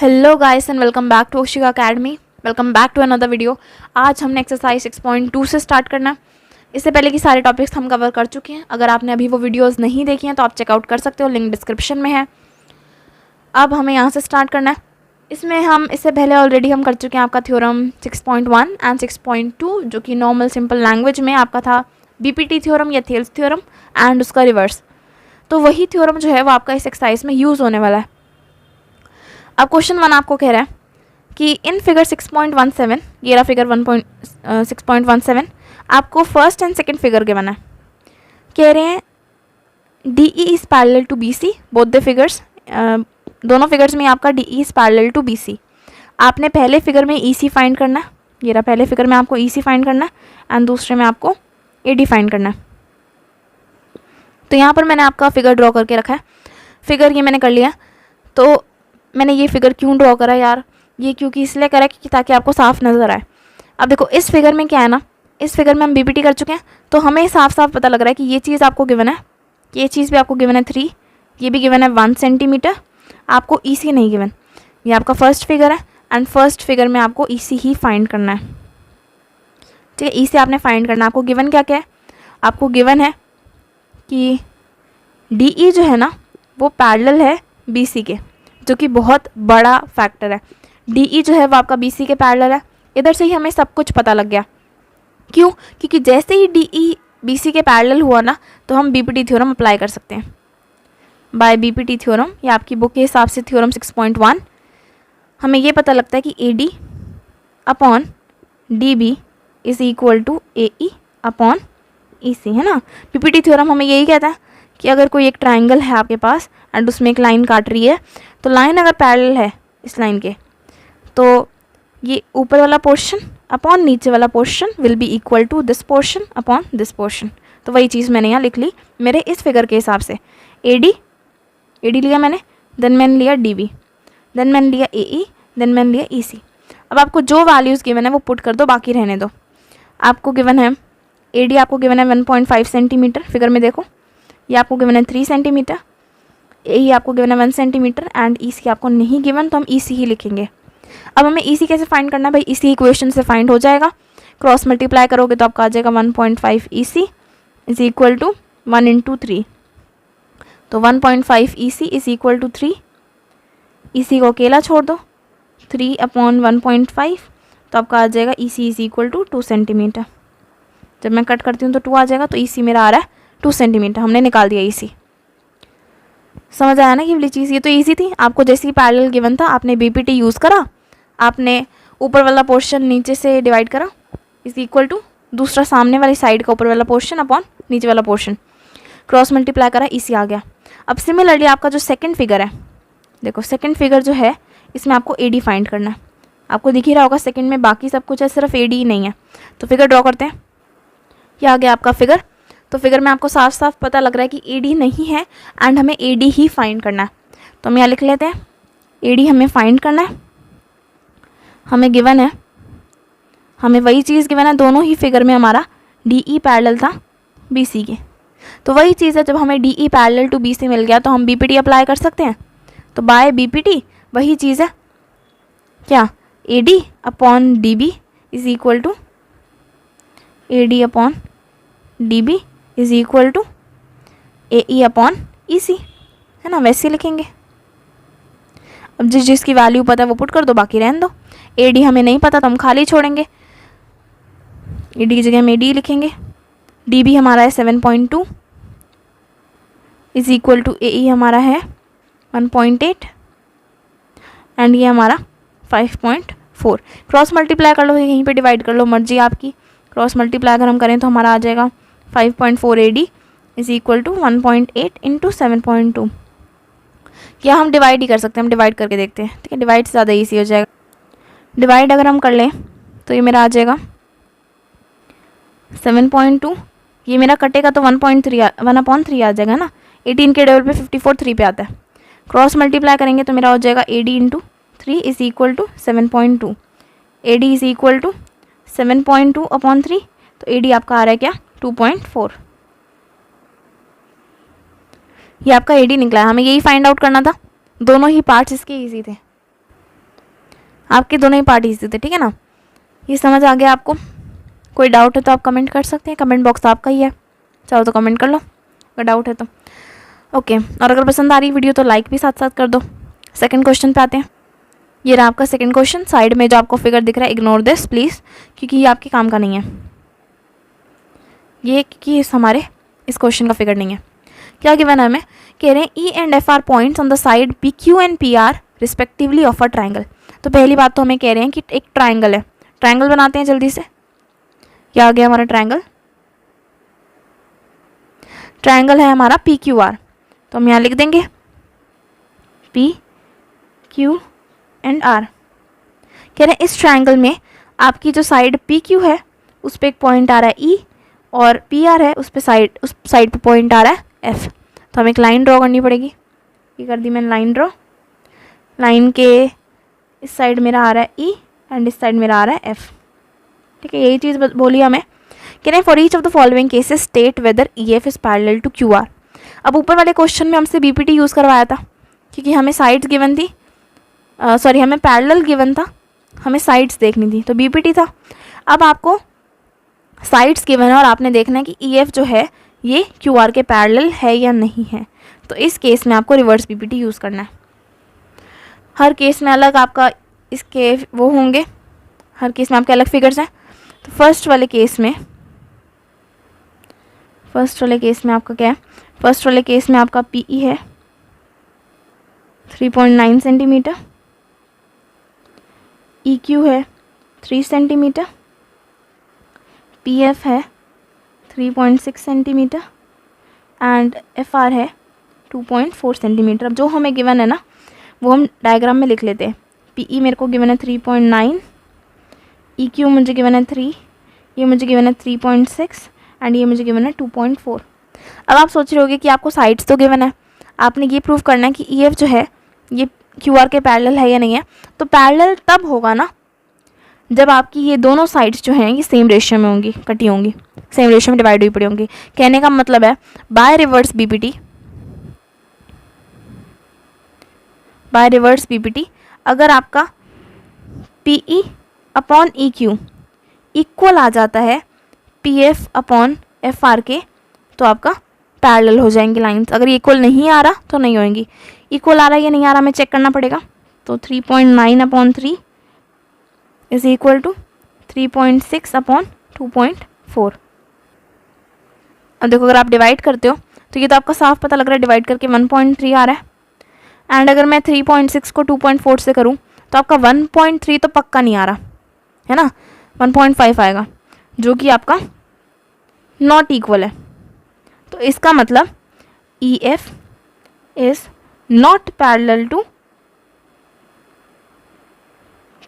Hello guys and welcome back to Oshika academy. Welcome back to another video. आज हमने exercise 6.2 से start करना है। इससे पहले की सारे टॉपिक्स हम कवर कर चुके हैं। अगर आपने अभी वो वीडियोस नहीं देखी हैं तो आप चेकआउट कर सकते हो, लिंक डिस्क्रिप्शन में है। अब हमें यहाँ से स्टार्ट करना है। इसमें हम इससे पहले ऑलरेडी हम कर चुके हैं आपका थ्योरम 6.1 एंड 6.2, जो कि नॉर्मल सिंपल लैंग्वेज में आपका था बीपीटी थ्योरम या थेल्स थ्योरम एंड उसका रिवर्स। तो वही थ्योरम जो है वो आपका इस एक्सरसाइज में यूज़ होने वाला है। अब क्वेश्चन 1 आपको कह रहा है कि इन फिगर 6.17, ये रहा फिगर 6.17, आपको first and second figure given है। कह रहे हैं D E is parallel to B C, both the figures, दोनों फिगर्स में आपका D E is parallel to B C. आपने पहले फिगर में ई सी फाइंड करना है, ये रहा पहले फिगर में आपको ई सी फाइंड करना है एंड दूसरे में आपको ए डी फाइंड करना है। तो यहाँ पर मैंने आपका फिगर ड्रॉ करके रखा है। फिगर ये मैंने कर लिया। तो मैंने ये फिगर क्यों ड्रॉ करा यार, ये क्योंकि इसलिए करा कि ताकि आपको साफ नज़र आए। अब देखो इस फिगर में क्या है ना, इस फिगर में हम बीपीटी कर चुके हैं तो हमें साफ साफ पता लग रहा है कि ये चीज़ आपको गिवन है, ये चीज़ भी आपको गिवन है 3, ये भी गिवन है 1 सेंटीमीटर। आपको ईसी नहीं गिवन। ये आपका फर्स्ट फिगर है एंड फर्स्ट फिगर में आपको ईसी ही फाइंड करना है। ठीक है, ईसी आपने फाइंड करना है। आपको गिवन क्या क्या है, आपको गिवन है कि डी ई जो है ना वो पैरेलल है बी सी के, जो कि बहुत बड़ा फैक्टर है। डी ई जो है वो आपका बी सी के पैरेलल है। इधर से ही हमें सब कुछ पता लग गया। क्यों? क्योंकि जैसे ही डी ई बी सी के पैरेलल हुआ ना तो हम बीपीटी थ्योरम अप्लाई कर सकते हैं। बाय बीपीटी थ्योरम, या आपकी बुक के हिसाब से थ्योरम 6.1, हमें ये पता लगता है कि A D upon D B is equal to A E upon E C, है ना। बीपीटी थ्योरम हमें यही कहता है कि अगर कोई एक ट्राइंगल है आपके पास एंड उसमें एक लाइन काट रही है, तो लाइन अगर पैरेलल है इस लाइन के तो ये ऊपर वाला पोर्शन अपॉन नीचे वाला portion will be equal to this portion upon this portion. तो वही चीज़ मैंने यहाँ लिख ली मेरे इस फिगर के हिसाब से। ए डी लिया मैंने, देन मैंने लिया डी बी, देन मैंने लिया ए ई, देन मैंने लिया ई सी। अब आपको जो वैल्यूज़ गिवन है वो पुट कर दो, बाकी रहने दो। आपको गिवन है ए डी, आपको गिवन है 1.5 सेंटीमीटर, फिगर में देखो। ये आपको गिवन है 3 सेंटीमीटर, ए आपको गिवन है 1 सेंटीमीटर एंड ई सी आपको नहीं गिवन, तो हम ई सी ही लिखेंगे। अब हमें ई सी कैसे फाइंड करना है भाई, इसी इक्वेशन से फाइंड हो जाएगा। क्रॉस मल्टीप्लाई करोगे तो आपका आ जाएगा 1.5 ई सी इज इक्वल टू 1 इंटू 3। तो 1.5 ई सी इज इक्वल टू 3। ई सी को अकेला छोड़ दो, 3 अपॉन 1.5, तो आपका आ जाएगा ई सी इज इक्वल टू 2 सेंटीमीटर। जब मैं कट करती हूँ तो 2 आ जाएगा, तो ई सी मेरा आ रहा है 2 सेंटीमीटर। हमने निकाल दिया ई सी। समझ आया ना ये वाली चीज़? ये तो इजी थी। आपको जैसे ही पैरेलल गिवन था आपने बीपीटी यूज़ करा, आपने ऊपर वाला पोर्शन नीचे से डिवाइड करा इज इक्वल टू दूसरा सामने वाली साइड का ऊपर वाला पोर्शन अपॉन नीचे वाला पोर्शन, क्रॉस मल्टीप्लाई करा, इसी आ गया। अब सिमिलरली आपका जो सेकंड फिगर है, देखो सेकंड फिगर जो है इसमें आपको ए डी फाइंड करना है। आपको दिख ही रहा होगा सेकंड में बाकी सब कुछ है, सिर्फ ए डी ही नहीं है। तो फिगर ड्रॉ करते हैं। ये आ गया आपका फिगर। तो फिगर में आपको साफ साफ पता लग रहा है कि ए डी नहीं है एंड हमें ए डी ही फाइंड करना है। तो हम यहाँ लिख लेते हैं ए डी हमें फाइंड करना है। हमें गिवन है, हमें वही चीज़ गिवन है, दोनों ही फिगर में हमारा डी ई पैरेलल था बी सी के। तो वही चीज़ है, जब हमें D E parallel to B C मिल गया तो हम बी पी टी अप्लाई कर सकते हैं। तो बाय बी पी टी वही चीज़ है क्या, A D upon D B is equal to A D upon D B is equal to A E upon E C, है ना। वैसे लिखेंगे। अब जिसकी वैल्यू पता है वो पुट कर दो, बाकी रहने दो। ए डी हमें नहीं पता तो हम खाली छोड़ेंगे, ए डी की जगह हम ए डी लिखेंगे। डी बी हमारा है 7.2 इज इक्वल टू ए ई हमारा है 1.8 एंड ये हमारा 5.4। क्रॉस मल्टीप्लाई कर लो, यहीं पे डिवाइड कर लो, मर्जी आपकी। क्रॉस मल्टीप्लाई अगर हम करें तो हमारा आ जाएगा 5.4 A D is equal to 1.8 into 7.2। या हम डिवाइड ही कर सकते हैं, हम डिवाइड करके देखते हैं। ठीक है, डिवाइड से ज़्यादा ईजी हो जाएगा। डिवाइड अगर हम कर लें तो ये मेरा आ जाएगा 7.2, ये मेरा कटेगा तो 1/3 आ जाएगा ना। 18 के टेबल पे 54 3 पे आता है। क्रॉस मल्टीप्लाई करेंगे तो मेरा हो जाएगा A D into 3 is equal to 7.2। A D is equal to 7.2 upon 3, तो ए डी आपका आ रहा है क्या, 2.4। ये आपका ए डी निकला है। हमें यही फाइंड आउट करना था। दोनों ही पार्ट्स इसके इजी थे। आपके दोनों ही पार्टीज थे, ठीक है ना। ये समझ आ गया आपको? कोई डाउट है तो आप कमेंट कर सकते हैं, कमेंट बॉक्स आपका ही है, चाहो तो कमेंट कर लो अगर डाउट है तो। ओके, और अगर पसंद आ रही वीडियो तो लाइक भी साथ साथ कर दो। सेकंड क्वेश्चन पे आते हैं। ये रहा आपका सेकंड क्वेश्चन। साइड में जो आपको फिगर दिख रहा है, इग्नोर दिस प्लीज़, क्योंकि ये आपके काम का नहीं है, ये क्योंकि हमारे इस क्वेश्चन का फिगर नहीं है। क्या गिवन है हमें? कह रहे हैं E and F R points on the side P Q and P R respectively of a triangle. तो पहली बात तो हमें कह रहे हैं कि एक ट्राइंगल है, ट्राइंगल बनाते हैं जल्दी से। क्या आ गया हमारा ट्राइंगल? ट्राइंगल है हमारा पी क्यू आर, तो हम यहाँ लिख देंगे पी क्यू एंड आर। कह रहे हैं इस ट्राइंगल में आपकी जो साइड पी क्यू है उस पर एक पॉइंट आ रहा है ई, और पी आर है उस साइड पे पॉइंट आ रहा है एफ। तो हमें एक लाइन ड्रॉ करनी पड़ेगी। ये कर दी मैंने लाइन ड्रॉ। लाइन के इस साइड मेरा आ रहा है ई एंड इस साइड मेरा आ रहा है एफ, ठीक है। यही चीज़ बोली हमें। कह रहे हैं for each of the following cases state whether E F is parallel to Q R. अब ऊपर वाले क्वेश्चन में हमसे बीपीटी यूज़ करवाया था, क्योंकि हमें साइड्स गिवन थी, सॉरी हमें पैरेलल गिवन था, हमें साइड्स देखनी थी, तो बीपीटी था। अब आपको साइड्स गिवन है और आपने देखना है कि ई एफ जो है ये क्यू आर के पैरेलल है या नहीं है। तो इस केस में आपको रिवर्स बीपीटी यूज़ करना है। हर केस में अलग आपका इसके वो होंगे, हर केस में आपके अलग फिगर्स हैं। तो फर्स्ट वाले केस में आपका क्या है? फर्स्ट वाले केस में आपका पी ई है 3.9 सेंटीमीटर, ई क्यू है 3 सेंटीमीटर, पी एफ है 3.6 सेंटीमीटर एंड एफ आर है 2.4 सेंटीमीटर। अब जो हमें गिवन है ना वो हम डायग्राम में लिख लेते हैं। पी ई मेरे को गिवन है 3.9, ई क्यू मुझे गिवन है 3, ये मुझे गिवन है 3.6 एंड ये मुझे गिवन है 2.4। अब आप सोच रहे होगे कि आपको साइड्स तो गिवन है, आपने ये प्रूव करना है कि ई एफ जो है ये क्यू आर के पैरेलल है या नहीं है। तो पैरेलल तब होगा ना जब आपकी ये दोनों साइड्स जो हैं ये सेम रेशियो में होंगी, कटी होंगी, सेम रेशियो में डिवाइड हुई पड़ी होंगी। कहने का मतलब है बाय रिवर्स बीपीटी अगर आपका P E upon E Q equal आ जाता है P F upon F R के, तो आपका पैरेलल हो जाएंगी लाइंस। अगर इक्वल नहीं आ रहा तो नहीं होएंगी। इक्वल आ रहा है या नहीं आ रहा हमें चेक करना पड़ेगा। तो 3.9 upon 3 is equal to 3.6 upon 2.4। अब देखो अगर आप डिवाइड करते हो तो ये तो आपका साफ पता लग रहा है, डिवाइड करके 1.3 आ रहा है। एंड अगर मैं 3.6 को 2.4 से करूँ तो आपका 1.3 तो पक्का नहीं आ रहा है ना, 1.5 आएगा, जो कि आपका नॉट इक्वल है। तो इसका मतलब E F is not parallel to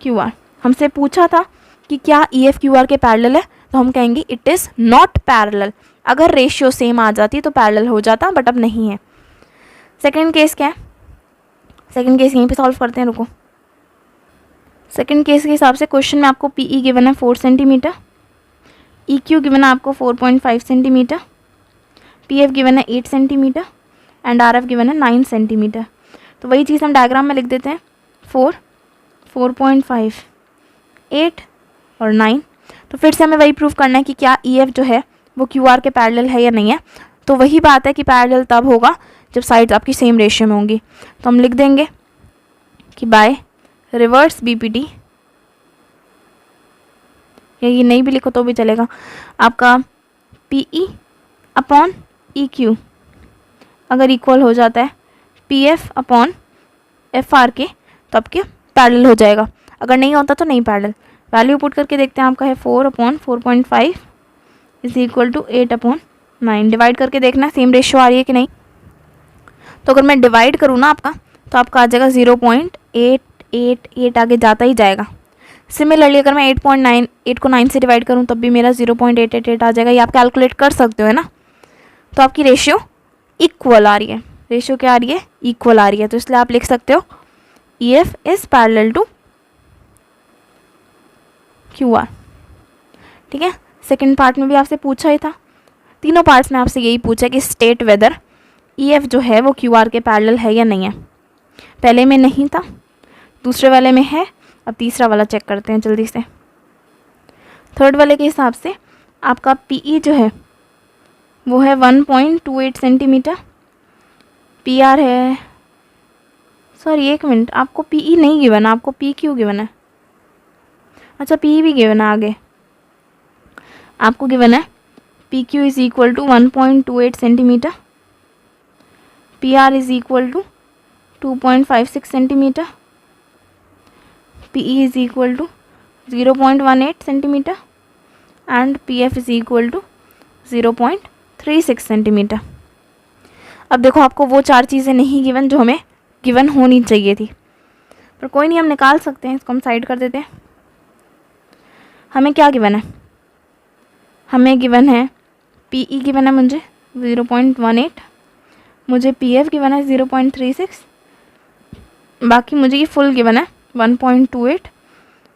Q R. हमसे पूछा था कि क्या ई एफ क्यू आर के पैरेलल है, तो हम कहेंगे इट इज़ नॉट पैरेलल। अगर रेशियो सेम आ जाती तो पैरेलल हो जाता, बट अब नहीं है। सेकंड केस क्या है? सेकंड केस यहीं पे सॉल्व करते हैं, रुको। सेकंड केस के हिसाब से क्वेश्चन में आपको पी ई गिवन है 4 सेंटीमीटर, ई क्यू गिवन है आपको 4.5 सेंटीमीटर, पी एफ गिवन है 8 centimetre and R F given है 9 सेंटीमीटर। तो वही चीज़ हम डायग्राम में लिख देते हैं, 4, 4.5, 8 और 9। तो फिर से हमें वही प्रूव करना है कि क्या ई एफ जो है वो क्यू आर के पैरेलल है या नहीं है। तो वही बात है कि पैरेलल तब होगा जब साइड्स आपकी सेम रेशियो में होंगी। तो हम लिख देंगे कि बाय रिवर्स बीपीटी, या ये नहीं भी लिखो तो भी चलेगा, आपका P E upon E Q अगर इक्वल हो जाता है P F upon F R के तो आपके पैरेलल हो जाएगा। अगर नहीं होता तो नहीं पैरेलल। वैल्यू पुट करके देखते हैं, आपका है 4 upon 4.5 is equal to 8 upon 9। Divide करके देखना सेम रेशियो आ रही है कि नहीं। तो अगर मैं डिवाइड करूँ ना आपका, तो आपका आ जाएगा 0.888 आगे जाता ही जाएगा। सिमिलरली अगर मैं 8 को 9 से डिवाइड करूँ तब भी मेरा 0.888 आ जाएगा। ये आप कैलकुलेट कर सकते हो, है ना। तो आपकी रेशियो इक्वल आ रही है। रेशियो क्या आ रही है? इक्वल आ रही है। तो इसलिए आप लिख सकते हो E F is parallel to Q R. ठीक है। सेकेंड पार्ट में भी आपसे पूछा ही था, तीनों पार्ट्स में आपसे यही पूछा कि स्टेट वेदर ई एफ जो है वो क्यू आर के पैरेलल है या नहीं है। पहले में नहीं था, दूसरे वाले में है अब तीसरा वाला चेक करते हैं जल्दी से। थर्ड वाले के हिसाब से आपका पीई जो है वो है 1.28 सेंटीमीटर। पीआर है, सॉरी एक मिनट, आपको पीई नहीं गिवन है, आपको पी क्यू गिवन है। अच्छा पीई भी गिवन है आगे, आपको गिवन है P Q is equal to 1.28 centimetre, P R is equal to 2.56 centimetre, P E is equal to 0.18 centimetre and P F is equal to 0.36 centimetre. अब देखो आपको वो चार चीज़ें नहीं गिवन जो हमें गिवन होनी चाहिए थी, पर कोई नहीं, हम निकाल सकते हैं, इसको हम साइड कर देते हैं। हमें क्या गिवन है, हमें गिवन है पीई गिवन है मुझे 0.18, मुझे पीएफ गिवन है 0.36, बाकी मुझे ये फुल गिवन है 1.28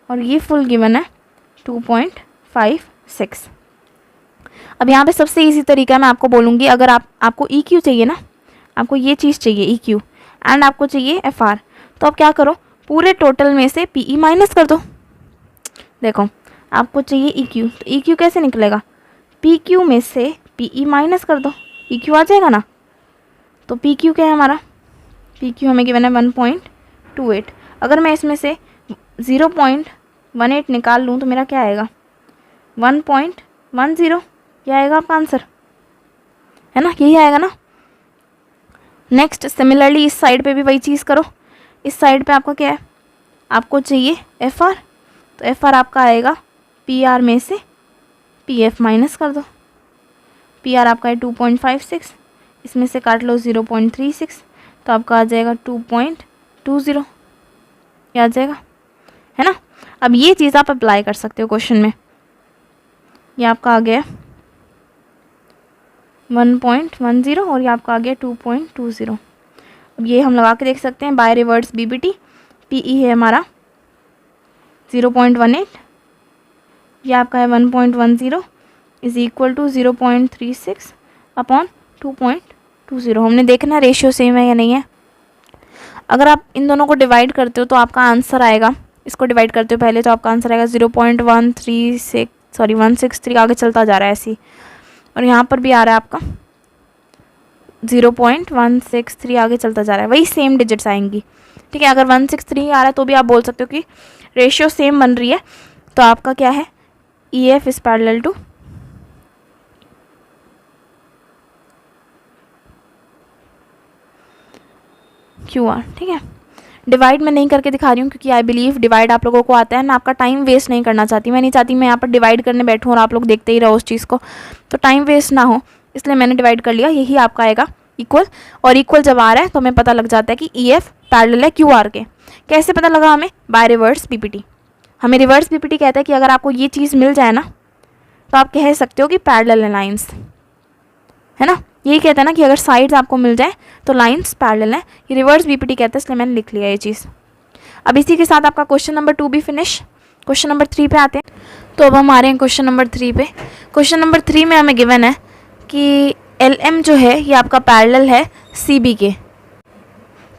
और ये फुल गिवन है 2.56। अब यहाँ पे सबसे इजी तरीका मैं आपको बोलूँगी, अगर आपको ई क्यू चाहिए ना, आपको ये चीज़ चाहिए ई क्यू एंड आपको चाहिए एफ आर, तो आप क्या करो, पूरे टोटल में से पीई माइनस कर दो। देखो आपको चाहिए ई क्यू, तो ई क्यू कैसे निकलेगा, पी क्यू में से पीई माइनस कर दो, ई क्यू आ जाएगा ना। तो पी क्यू क्या है हमारा, पी क्यू हमें गिवन है 1.28, अगर मैं इसमें से 0.18 निकाल लूँ तो मेरा क्या आएगा 1.10, क्या आएगा आपका आंसर, है ना, यही आएगा ना। नेक्स्ट सिमिलरली इस साइड पे भी वही चीज़ करो, इस साइड पे आपका क्या है, आपको चाहिए एफ आर, तो एफ आर आपका आएगा पी आर में से पी एफ माइनस कर दो, पी आर आपका है 2.56, इसमें से काट लो 0.36, तो आपका आ जाएगा 2.20, ये आ जाएगा, है ना। अब ये चीज़ आप अप्लाई कर सकते हो क्वेश्चन में, ये आपका आ गया 1.10 और ये आपका आ गया 2.20। अब ये हम लगा के देख सकते हैं बाय रिवर्स बीबीटी, पीई है हमारा 0.18, ये आपका है 1.10 इज़ इक्वल टू 0.36 अपॉन 2.20। हमने देखना रेशियो सेम है या नहीं है। अगर आप इन दोनों को डिवाइड करते हो तो आपका आंसर आएगा, इसको डिवाइड करते हो पहले तो आपका आंसर आएगा 163 आगे चलता जा रहा है ऐसी, और यहाँ पर भी आ रहा है आपका 0.163 आगे चलता जा रहा है, वही सेम डिजिट्स आएंगी। ठीक है, अगर 163 आ रहा है तो भी आप बोल सकते हो कि रेशियो सेम बन रही है, तो आपका क्या है E F is parallel to Q R. ठीक है, डिवाइड मैं नहीं करके दिखा रही हूँ क्योंकि आई बिलीव डिवाइड आप लोगों को आता है, मैं आपका टाइम वेस्ट नहीं करना चाहती, मैं नहीं चाहती मैं यहाँ पर डिवाइड करने बैठूँ और आप लोग देखते ही रहो उस चीज़ को, तो टाइम वेस्ट ना हो, इसलिए मैंने डिवाइड कर लिया। यही आपका आएगा इक्वल, और इक्वल जब आ रहा है तो हमें पता लग जाता है कि ई एफ पैरेलल है क्यू आर के। कैसे पता लगा हमें, बाय रिवर्स पीपीटी। हमें रिवर्स पीपीटी कहता है कि अगर आपको ये चीज़ मिल जाए ना तो आप कह सकते हो कि पैरेलल है लाइन्स, है ना, यही कहता है ना कि अगर साइड्स आपको मिल जाए तो लाइंस पैरेलल है, ये रिवर्स बीपीटी कहता है, इसलिए मैंने लिख लिया ये चीज़। अब इसी के साथ आपका क्वेश्चन नंबर 2 भी फिनिश। क्वेश्चन नंबर 3 पे आते हैं, तो अब हम आ रहे हैं क्वेश्चन नंबर 3 पे। क्वेश्चन नंबर 3 में हमें गिवन है कि एल एम जो है ये आपका पैरेलल है सी बी के,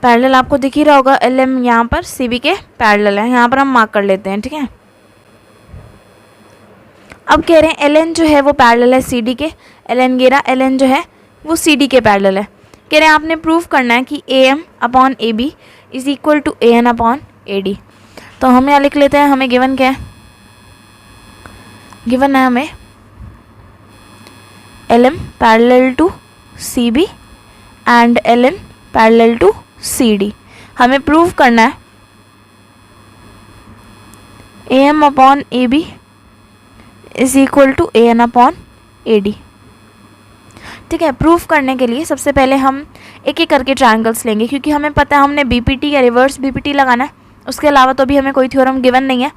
पैरेलल आपको दिख ही रहा होगा, एल एम यहाँ पर सी बी के पैरेलल है, यहाँ पर हम मार्क कर लेते हैं। ठीक है, अब कह रहे हैं एल एन जो है वो पैरेलल है सी डी के, एल एन जो है वो सी डी के पैरेलल है। कह रहे हैं आपने प्रूव करना है कि A M upon A B is equal to A N upon A D. तो हम यहाँ लिख लेते हैं, हमें गिवन क्या है, गिवन है हमें L M parallel to C B and L N parallel to C D. हमें प्रूव करना है A M upon A B is equal to A N upon A D. ठीक है, प्रूफ करने के लिए सबसे पहले हम एक एक करके ट्रायंगल्स लेंगे, क्योंकि हमें पता है हमने बीपीटी या रिवर्स बीपीटी लगाना है, उसके अलावा तो अभी हमें कोई थ्योरम गिवन नहीं है,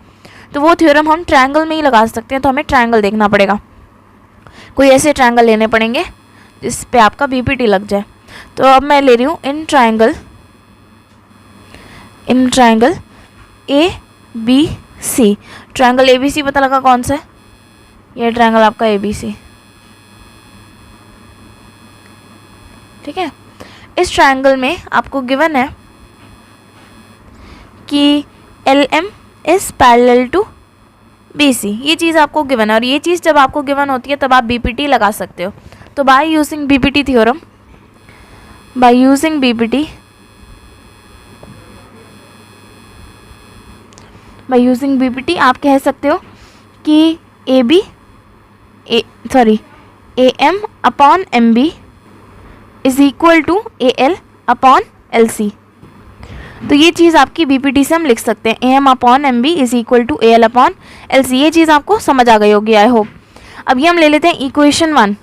तो वो थ्योरम हम ट्रायंगल में ही लगा सकते हैं, तो हमें ट्रायंगल देखना पड़ेगा, कोई ऐसे ट्रायंगल लेने पड़ेंगे जिस पे आपका बीपीटी लग जाए। तो अब मैं ले रही हूँ in triangle A B C. Triangle A B C पता लगा कौन सा है, ये ट्रायंगल आपका ए बी सी। ठीक है, इस ट्रायंगल में आपको गिवन है कि L M is parallel to BC। ये चीज़ आपको गिवन है, और ये चीज़ जब आपको गिवन होती है तब आप BPT लगा सकते हो। तो by using BPT theorem, by using BPT आप कह सकते हो कि AM upon MB is equal to AL upon LC। तो ये चीज़ आपकी BPT से हम लिख सकते हैं, AM upon MB is equal to AL upon LC। ये चीज़ आपको समझ आ गई होगी आई होप। अब ये हम ले लेते हैं इक्वेशन 1।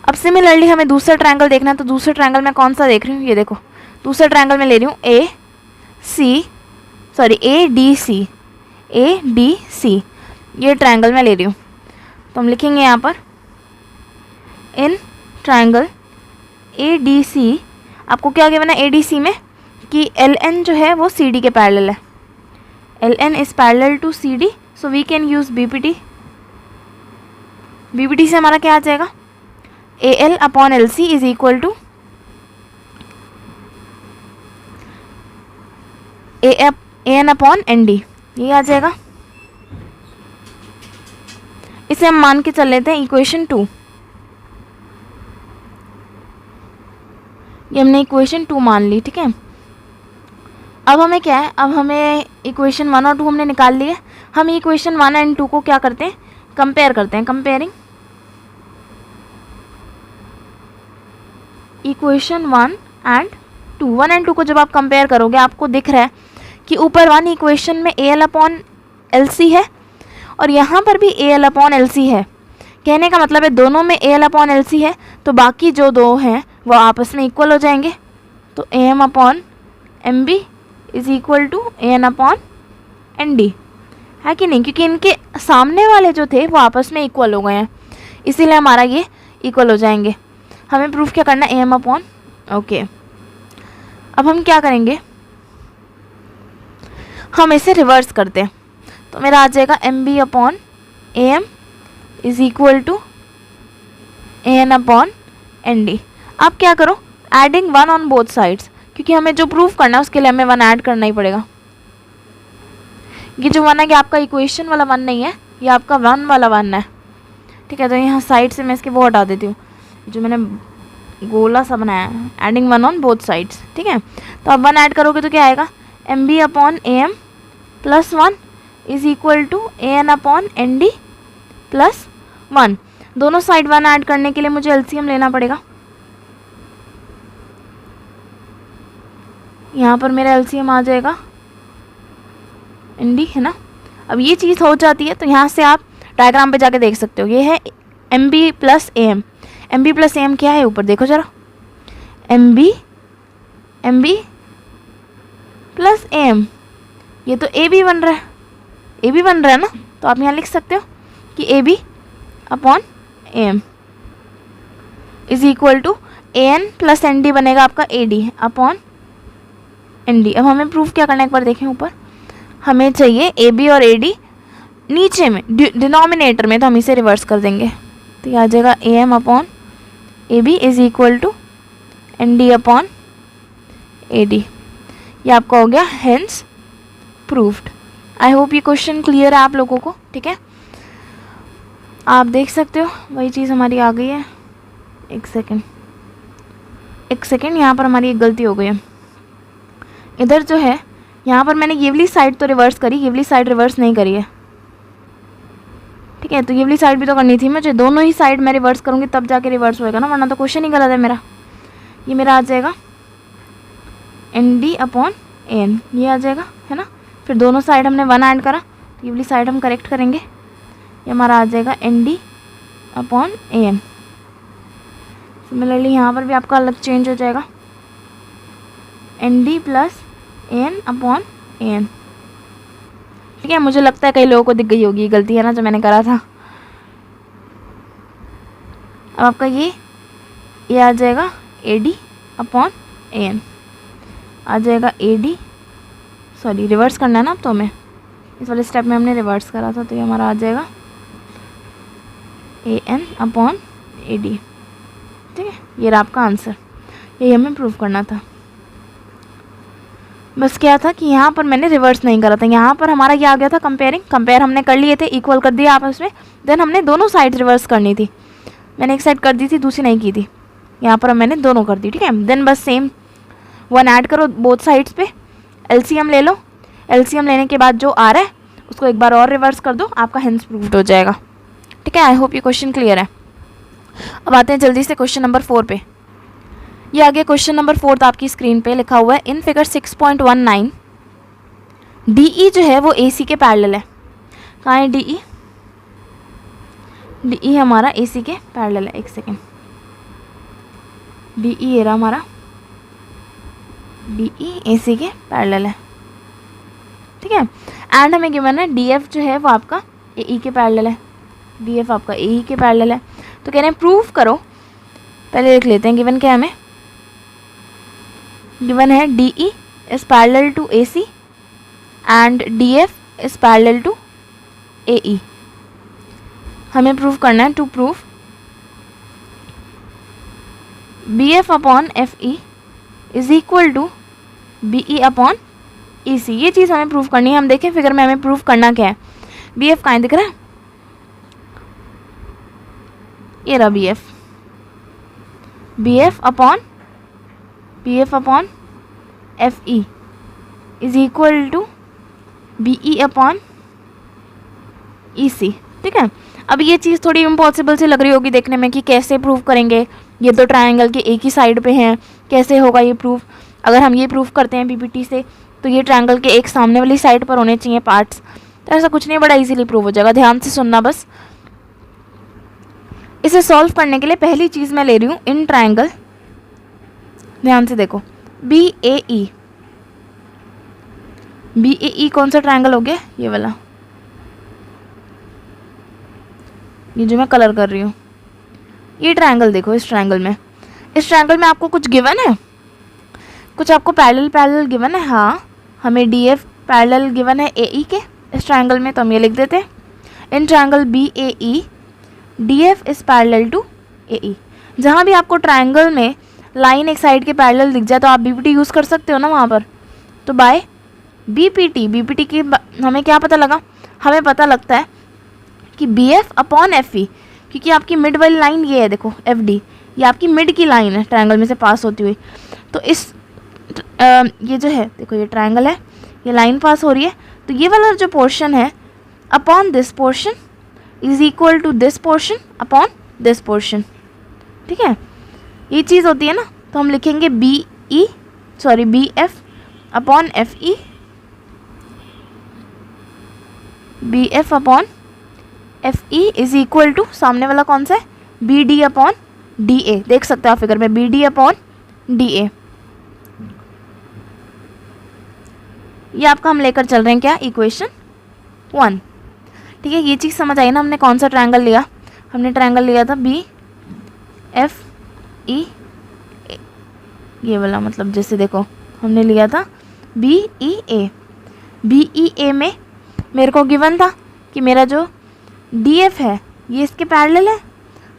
अब सिमिलरली हमें दूसरा ट्रायंगल देखना है, तो दूसरे ट्रायंगल में कौन सा देख रही हूँ, ये देखो दूसरा ट्रायंगल में ले रही हूँ ADC, ये ट्रायंगल में ले रही हूँ। तो हम लिखेंगे यहाँ पर इन ट्रायंगल ADC, आपको क्या गिवन है ADC में कि LN जो है वो CD के पैरेलल है, LN is parallel to CD, so we can use BPT। BPT से हमारा क्या आ जाएगा, AL upon LC is equal to AN upon ND, ये आ जाएगा। इसे हम मान के चल लेते हैं इक्वेशन 2। ये हमने इक्वेशन 2 मान ली, ठीक है। अब हमें क्या है, अब हमें इक्वेशन 1 और 2 हमने निकाल लिए। हम इक्वेशन 1 एंड 2 को क्या करते हैं, कंपेयर करते हैं। कंपेयरिंग इक्वेशन 1 एंड 2 को जब आप कंपेयर करोगे आपको दिख रहा है कि ऊपर 1 इक्वेशन में AL अपॉन LC है और यहाँ पर भी AL अपॉन LC है। कहने का मतलब है दोनों में AL अपॉन LC है, तो बाकी जो दो हैं वो आपस में इक्वल हो जाएंगे। तो AM upon MB is equal to AN upon ND, है कि नहीं, क्योंकि इनके सामने वाले जो थे वो आपस में इक्वल हो गए हैं, इसीलिए हमारा ये इक्वल हो जाएंगे। हमें प्रूफ क्या करना है, AM अपॉन ओके। अब हम क्या करेंगे, हम इसे रिवर्स करते हैं। तो मेरा आ जाएगा MB upon AM is equal to AN upon ND। अब क्या करो, एडिंग 1 ऑन बोथ साइड्स, क्योंकि हमें जो प्रूफ करना है उसके लिए हमें 1 ऐड करना ही पड़ेगा। ये जो 1 है ये आपका इक्वेशन वाला 1 नहीं है, ये आपका 1 वाला 1 है, ठीक है। तो यहाँ साइड से मैं इसके वो हटा देती हूँ जो मैंने गोला सा बनाया है, एडिंग 1 ऑन बोथ साइड्स, ठीक है। तो अब 1 ऐड करोगे तो क्या आएगा, MB upon AM plus 1 is equal to AN upon ND plus 1। दोनों साइड 1 ऐड करने के लिए मुझे LCM लेना पड़ेगा। यहाँ पर मेरा LCM आ जाएगा ND, है ना। अब ये चीज़ हो जाती है तो यहाँ से आप डायग्राम पे जाके देख सकते हो। ये है MB plus AM, MB plus AM क्या है ऊपर देखो ज़रा, MB प्लस AM, ये तो AB बन रहा है, AB बन रहा है ना। तो आप यहाँ लिख सकते हो कि AB upon AM is equal to AN plus ND बनेगा आपका AD अपॉन ND। अब हमें प्रूफ क्या करना है, एक बार देखें ऊपर, हमें चाहिए AB और AD नीचे में डिनोमिनेटर में, तो हम इसे रिवर्स कर देंगे। तो ये आ जाएगा AM upon AB is equal to ND upon AD। ये आपका हो गया हेंस प्रूफ्ड। आई होप ये क्वेश्चन क्लियर है आप लोगों को, ठीक है। आप देख सकते हो वही चीज़ हमारी आ गई है। एक सेकेंड, यहाँ पर हमारी एक गलती हो गई है। इधर जो है यहाँ पर मैंने ये वाली साइड तो रिवर्स करी, ये वाली साइड रिवर्स नहीं करी है, ठीक है। तो ये वाली साइड भी तो करनी थी मुझे, दोनों ही साइड मैं रिवर्स करूँगी तब जाके रिवर्स होएगा ना, वरना तो क्वेश्चन ही गलत है मेरा। ये मेरा आ जाएगा ND अपॉन AN, ये आ जाएगा, है ना। फिर दोनों साइड हमने 1 ऐड करा, तो ये वाली साइड हम करेक्ट करेंगे, ये हमारा आ जाएगा ND अपॉन AN। सिमिलरली यहाँ पर भी आपका अलग चेंज हो जाएगा, ND plus AN upon AN, ठीक है। मुझे लगता है कई लोगों को दिख गई होगी गलती, है ना, जो मैंने करा था। अब आपका ये आ जाएगा AD अपॉन AN, आ जाएगा AD, सॉरी रिवर्स करना है ना अब तो हमें, इस वाले स्टेप में हमने रिवर्स करा था, तो ये हमारा आ जाएगा AN अपॉन AD, ठीक है। ये रहा आपका आंसर, यही हमें प्रूव करना था। बस क्या था कि यहाँ पर मैंने रिवर्स नहीं करा था, यहाँ पर हमारा क्या आ गया था, कंपेयर हमने कर लिए थे, इक्वल कर दिया आपस में, देन हमने दोनों साइड रिवर्स करनी थी। मैंने एक साइड कर दी थी, दूसरी नहीं की थी, यहाँ पर मैंने दोनों कर दी, ठीक है। देन बस सेम 1 ऐड करो बोथ साइड्स पे, एलसीएम ले लो, एलसीएम लेने के बाद जो आ रहा है उसको एक बार और रिवर्स कर दो, आपका हेंस प्रूव्ड हो जाएगा, ठीक है। आई होप ये क्वेश्चन क्लियर है। अब आते हैं जल्दी से क्वेश्चन नंबर 4 पे। ये आगे क्वेश्चन नंबर 4 आपकी स्क्रीन पे लिखा हुआ है, इन फिगर 6.19 DE जो है वो AC के पैरेलल है। कहाँ है DE? DE हमारा AC के पैरेलल है, एक सेकेंड, DE ये रहा हमारा, DE AC के पैरेलल है, ठीक है। एंड हमें गिवन है DF जो है वो आपका AE के पैरेलल है, DF आपका AE के पैरेलल है। तो कह रहे हैं प्रूव करो, पहले देख लेते हैं गिवन क्या है हमें। गिवन है DE is parallel to AC and DF is parallel to AE। हमें प्रूव करना है, to prove BF upon FE is equal to BE upon EC। ये चीज़ हमें प्रूव करनी है। हम देखें फिगर में हमें प्रूव करना क्या है। BF कहाँ दिख रहा है, ये रहा BF, BF upon FE is equal to BE upon EC, ठीक है। अब ये चीज़ थोड़ी इम्पॉसिबल सी लग रही होगी देखने में कि कैसे प्रूव करेंगे, ये दो ट्रायंगल के एक ही साइड पे हैं, कैसे होगा ये प्रूफ। अगर हम ये प्रूफ करते हैं PPT से तो ये ट्रायंगल के एक सामने वाली साइड पर होने चाहिए पार्ट्स, तो ऐसा कुछ नहीं, बड़ा इजीली प्रूव हो जाएगा। ध्यान से सुनना बस। इसे सॉल्व करने के लिए पहली चीज़ मैं ले रही हूँ इन ट्रायंगल, ध्यान से देखो, BAE। BAE कौन सा ट्रायंगल हो गया, ये वाला, ये जो मैं कलर कर रही हूँ, ये ट्रायंगल देखो। इस ट्रायंगल में आपको कुछ गिवन है, कुछ आपको पैरेलल गिवन है। हाँ, हमें DF पैरेलल गिवन है AE के इस ट्रायंगल में, तो हम ये लिख देते हैं in triangle BAE DF is parallel to AE। जहाँ भी आपको ट्रायंगल में लाइन एक साइड के पैरेलल दिख जाए तो आप BPT यूज़ कर सकते हो ना वहाँ पर। तो बाय BPT की हमें क्या पता लगा, हमें पता लगता है कि BF अपॉन FE, क्योंकि आपकी मिड वाली लाइन ये है, देखो FD, ये आपकी मिड की लाइन है ट्रायंगल में से पास होती हुई। तो इस ये जो है देखो, ये ट्रायंगल है, ये लाइन पास हो रही है, तो ये वाला जो पोर्शन है upon this portion is equal to this portion upon this portion, ठीक है। ये चीज़ होती है ना, तो हम लिखेंगे BF upon FE, BF upon FE is equal to सामने वाला कौन सा है, BD अपॉन DA। देख सकते हो आप फिगर में, BD अपॉन DA। ये आपका हम लेकर चल रहे हैं क्या, इक्वेशन 1, ठीक है। ये चीज़ समझ आई ना, हमने कौन सा ट्रायंगल लिया, हमने ट्रायंगल लिया था BFE, ये वाला, मतलब जैसे देखो हमने लिया था BEA में मेरे को गिवन था कि मेरा जो DF है ये इसके पैरेलल है,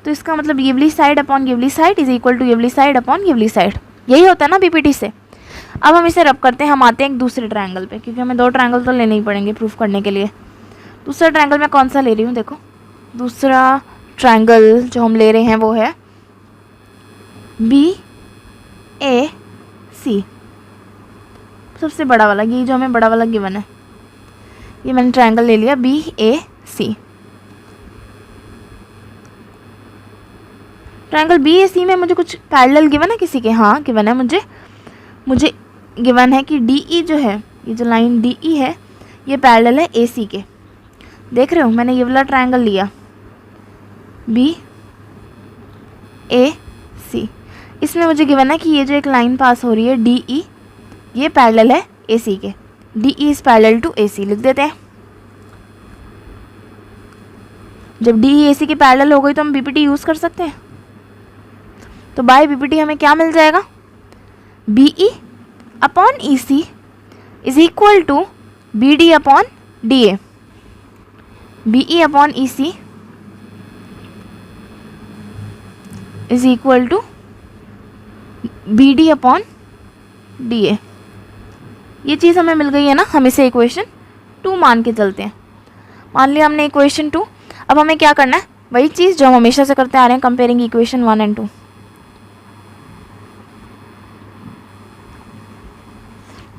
तो इसका मतलब ये वाली साइड अपॉन ये वाली साइड इज इक्वल टू ये वाली साइड अपॉन ये वाली साइड। यही होता है ना BPT से। अब हम इसे रब करते हैं, हम आते हैं एक दूसरे ट्रायंगल पे, क्योंकि हमें दो ट्रायंगल तो लेने ही पड़ेंगे प्रूफ करने के लिए। दूसरा ट्रायंगल मैं कौन सा ले रही हूँ, देखो दूसरा ट्रायंगल जो हम ले रहे हैं वो है BAC, सबसे बड़ा वाला, ये जो हमें बड़ा वाला गिवन है, ये मैंने ट्रायंगल ले लिया BAC। ट्रायंगल BAC में मुझे कुछ पैरेलल गिवन है किसी के, हाँ गिवन है, मुझे गिवन है कि DE जो है, ये जो लाइन DE है ये पैरेलल है AC के। देख रहे हो, मैंने ये वाला ट्रायंगल लिया BAC, इसमें मुझे गिवन है कि ये जो एक लाइन पास हो रही है DE, ये पैरेलल है AC के, DE is parallel to AC लिख देते हैं। जब DE AC के पैरेलल हो गई तो हम BPT यूज़ कर सकते हैं। तो बाय BPT हमें क्या मिल जाएगा, BE upon EC is equal to BD upon DA। BE upon EC is equal to BD upon DA। ये चीज़ हमें मिल गई है ना, हम इसे इक्वेशन 2 मान के चलते हैं। मान लिया हमने इक्वेशन 2। अब हमें क्या करना है, वही चीज़ जो हम हमेशा से करते आ रहे हैं, कंपेयरिंग इक्वेशन 1 एंड 2।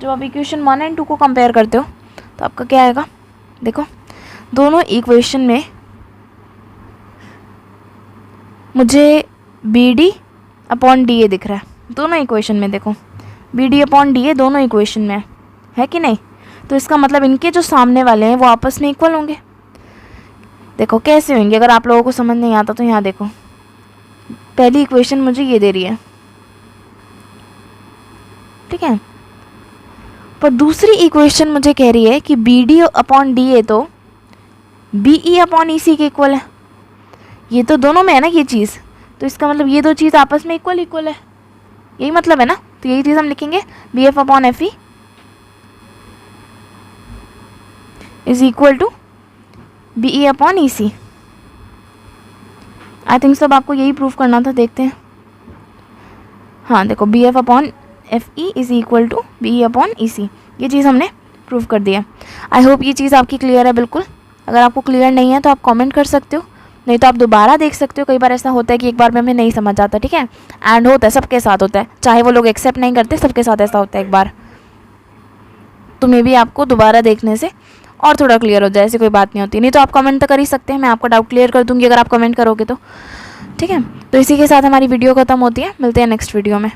जब आप इक्वेशन 1 एंड 2 को कंपेयर करते हो तो आपका क्या आएगा, देखो दोनों इक्वेशन में मुझे B D upon D A दिख रहा है। दोनों इक्वेशन में देखो B D upon D A दोनों इक्वेशन में है कि नहीं। तो इसका मतलब इनके जो सामने वाले हैं वो आपस में इक्वल होंगे। देखो कैसे होंगे, अगर आप लोगों को समझ नहीं आता तो यहाँ देखो, पहली इक्वेशन मुझे ये दे रही है, ठीक है, पर दूसरी इक्वेशन मुझे कह रही है कि B D upon D A तो बी ई अपॉन ई सी के इक्वल है। ये तो दोनों में है ना ये चीज़, तो इसका मतलब ये दो चीज़ आपस में इक्वल है, यही मतलब है ना। तो यही चीज़ हम लिखेंगे, B F upon F E is equal to B E upon E C. I think सब आपको यही प्रूफ करना था, देखते हैं। हाँ देखो, B F upon F E is equal to B E upon E C, ये चीज़ हमने प्रूफ कर दिया। आई होप ये चीज़ आपकी क्लियर है बिल्कुल। अगर आपको क्लियर नहीं है तो आप कमेंट कर सकते हो, नहीं तो आप दोबारा देख सकते हो। कई बार ऐसा होता है कि एक बार में हमें नहीं समझ आता, ठीक है, एंड होता है, सबके साथ होता है, चाहे वो लोग एक्सेप्ट नहीं करते, सबके साथ ऐसा होता है एक बार। तो मे भी आपको दोबारा देखने से और थोड़ा क्लियर हो जाए, ऐसी कोई बात नहीं होती। नहीं तो आप कमेंट तो कर ही सकते हैं, मैं आपका डाउट क्लियर कर दूंगी अगर आप कमेंट करोगे तो, ठीक है। तो इसी के साथ हमारी वीडियो खत्म होती है, मिलते हैं नेक्स्ट वीडियो में।